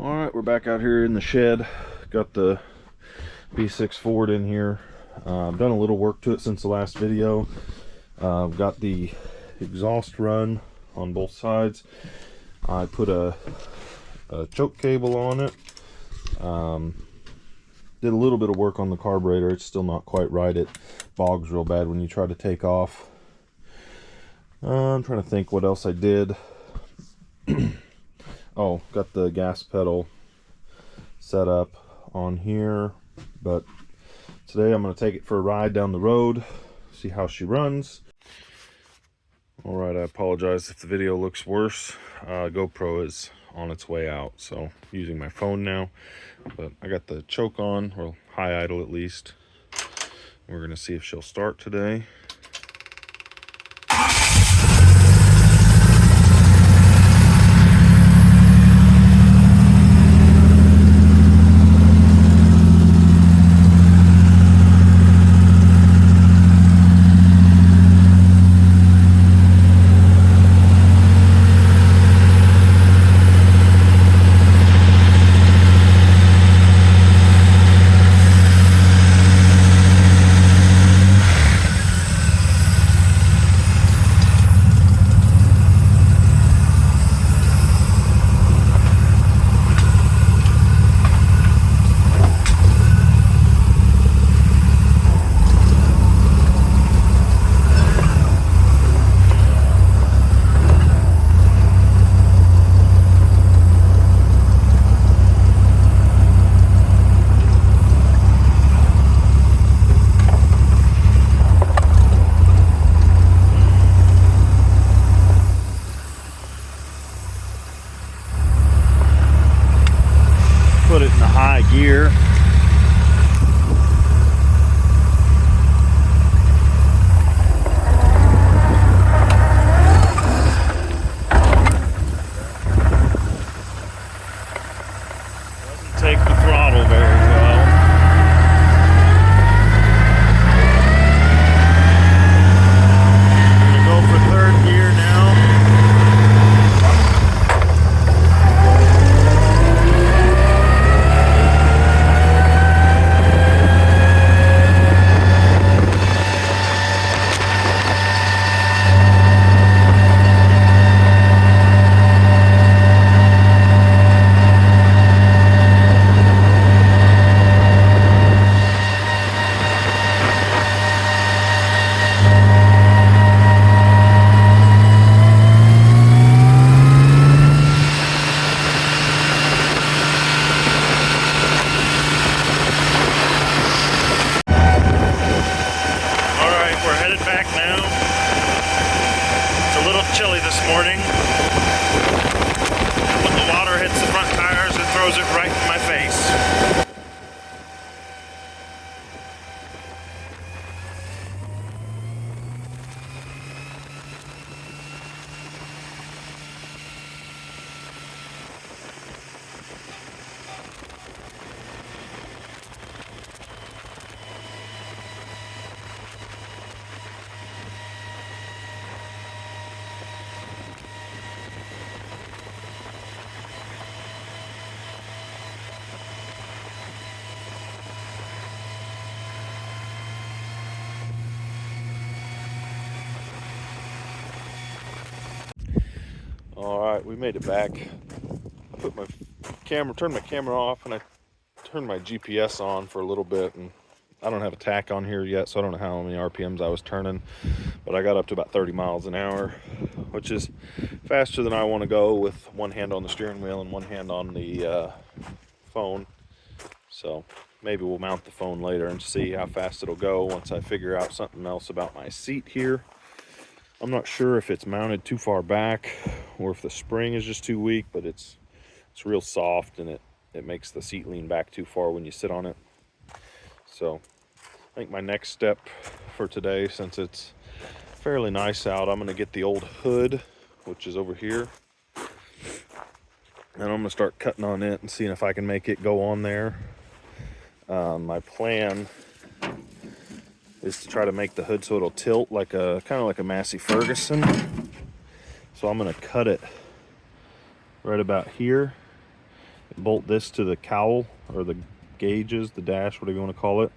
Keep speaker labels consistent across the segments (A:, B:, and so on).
A: All right, we're back out here in the shed. Got the B6 Ford in here. I've done a little work to it since the last video. I've got the exhaust run on both sides. I put a choke cable on it. Did a little bit of work on the carburetor. It's still not quite right. It bogs real bad when you try to take off. I'm trying to think what else I did. Oh, got the gas pedal set up on here, but today I'm going to take it for a ride down the road, see how she runs. All right, I apologize if the video looks worse. GoPro is on its way out, so I'm using my phone now, but I got the choke on, or high idle at least. We're going to see if she'll start today. Put it in the high gear. Doesn't take the throttle very well. I'm gonna go for third gear now. Back now. It's a little chilly this morning. When the water hits the front tires, it throws it right in my face. All right, we made it back. I put my camera, turned my camera off, and I turned my GPS on for a little bit. And I don't have a tach on here yet, so I don't know how many RPMs I was turning, but I got up to about 30 miles an hour, which is faster than I want to go with one hand on the steering wheel and one hand on the phone. So maybe we'll mount the phone later and see how fast it'll go once I figure out something else about my seat here. I'm not sure if it's mounted too far back or if the spring is just too weak, but it's real soft, and it makes the seat lean back too far when you sit on it. So I think my next step for today, since it's fairly nice out, I'm going to get the old hood, which is over here, and I'm going to start cutting on it and seeing if I can make it go on there. My plan is to try to make the hood so it'll tilt like a kind of like a Massey Ferguson. So I'm going to cut it right about here bolt this to the cowl or the gauges, the dash, whatever you want to call it.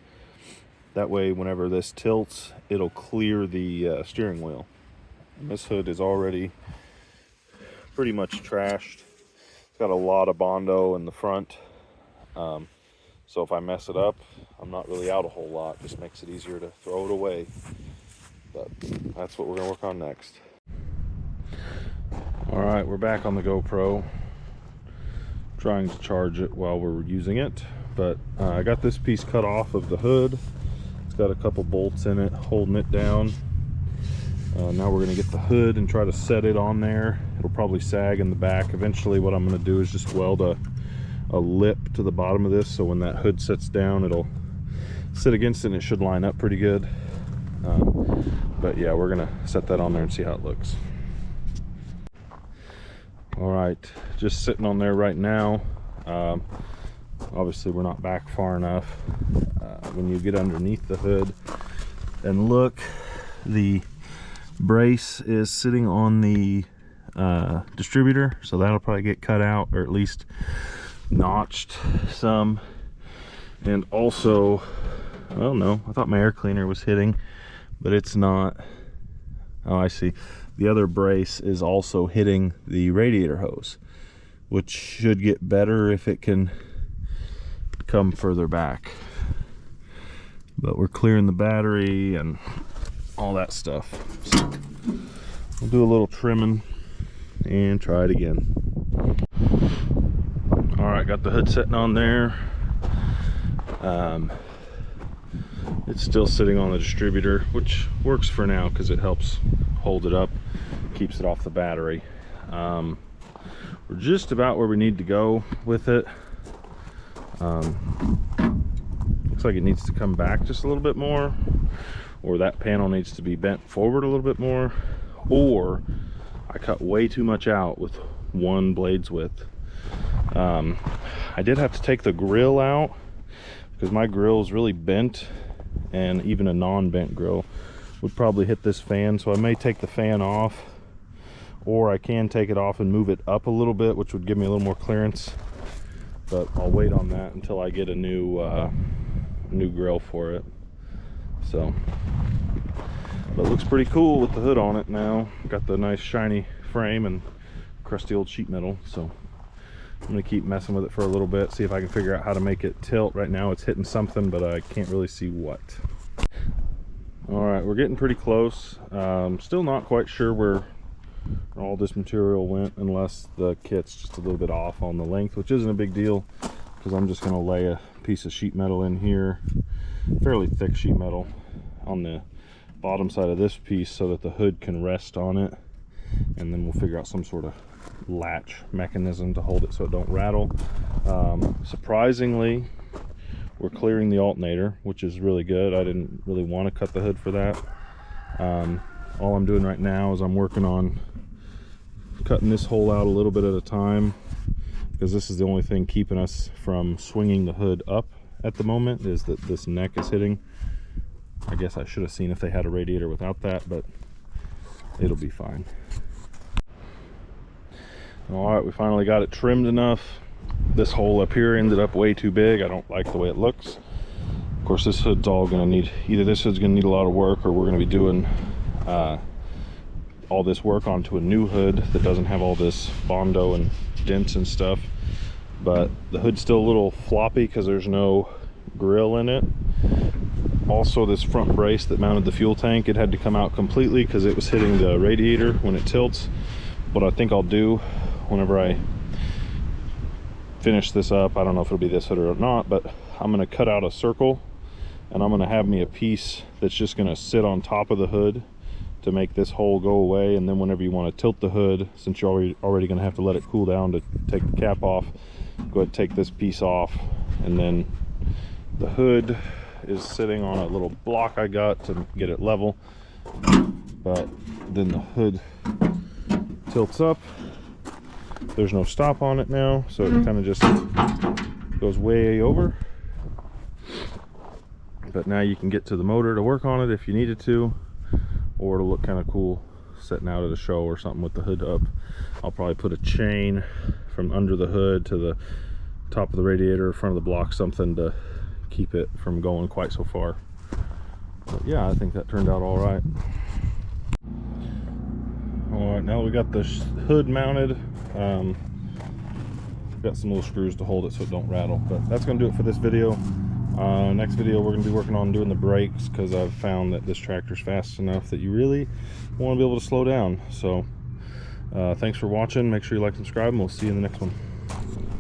A: That way whenever this tilts, it'll clear the steering wheel. And this hood is already pretty much trashed. It's got a lot of Bondo in the front. So if I mess it up, I'm not really out a whole lot. Just makes it easier to throw it away. But that's what we're gonna work on next. All right, we're back on the GoPro, trying to charge it while we're using it. But I got this piece cut off of the hood. It's got a couple bolts in it holding it down. Now we're gonna get the hood and try to set it on there. It'll probably sag in the back. Eventually what I'm gonna do is just weld a lip to the bottom of this, so when that hood sits down, it'll sit against it and it should line up pretty good. But yeah, we're gonna set that on there and see how it looks. All right, just sitting on there right now. Obviously we're not back far enough. When you get underneath the hood and look, the brace is sitting on the distributor, so that'll probably get cut out, or at least notched some. And also, oh no, I thought my air cleaner was hitting, but it's not. Oh, I see. The other brace is also hitting the radiator hose, which should get better if it can come further back. But we're clearing the battery and all that stuff. So we'll do a little trimming and try it again. All right, got the hood sitting on there. It's still sitting on the distributor, which works for now because it helps hold it up, keeps it off the battery. We're just about where we need to go with it. Looks like it needs to come back just a little bit more, or that panel needs to be bent forward a little bit more, or I cut way too much out with one blade's width. I did have to take the grill out because my grill is really bent, and even a non-bent grill would probably hit this fan, so I may take the fan off, or I can take it off and move it up a little bit, which would give me a little more clearance. But I'll wait on that until I get a new grill for it. So, but it looks pretty cool with the hood on it now. Got the nice shiny frame and crusty old sheet metal. So I'm gonna keep messing with it for a little bit, see if I can figure out how to make it tilt. Right now it's hitting something, but I can't really see what. All right, we're getting pretty close. Still not quite sure where all this material went, unless the kit's just a little bit off on the length, which isn't a big deal because I'm just going to lay a piece of sheet metal in here, fairly thick sheet metal, on the bottom side of this piece so that the hood can rest on it, and then we'll figure out some sort of latch mechanism to hold it so it don't rattle. Surprisingly, we're clearing the alternator, which is really good. I didn't really want to cut the hood for that. All I'm doing right now is I'm working on cutting this hole out a little bit at a time, because this is the only thing keeping us from swinging the hood up at the moment, is that this neck is hitting. I guess I should have seen if they had a radiator without that, but it'll be fine. All right, we finally got it trimmed enough. This hole up here ended up way too big. I don't like the way it looks. Of course, this hood's all gonna need, either this hood's gonna need a lot of work, or we're gonna be doing all this work onto a new hood that doesn't have all this Bondo and dents and stuff. But the hood's still a little floppy because there's no grill in it. Also, this front brace that mounted the fuel tank, it had to come out completely because it was hitting the radiator when it tilts. What I think I'll do whenever I finish this up, I don't know if it'll be this hood or not, but I'm going to cut out a circle, and I'm going to have me a piece that's just going to sit on top of the hood to make this hole go away. And then whenever you want to tilt the hood, since you're already going to have to let it cool down to take the cap off, go ahead and take this piece off. And then the hood is sitting on a little block I got to get it level, but then the hood tilts up. There's no stop on it now, so it kind of just goes way over. But now you can get to the motor to work on it if you needed to, or it'll look kind of cool sitting out at a show or something with the hood up. I'll probably put a chain from under the hood to the top of the radiator, front of the block, something to keep it from going quite so far. But yeah, I think that turned out all right. All right, now we got the hood mounted. Got some little screws to hold it so it don't rattle. But that's going to do it for this video. Next video we're going to be working on doing the brakes, because I've found that this tractor's fast enough that you really want to be able to slow down. So thanks for watching. Make sure you like and subscribe, and we'll see you in the next one.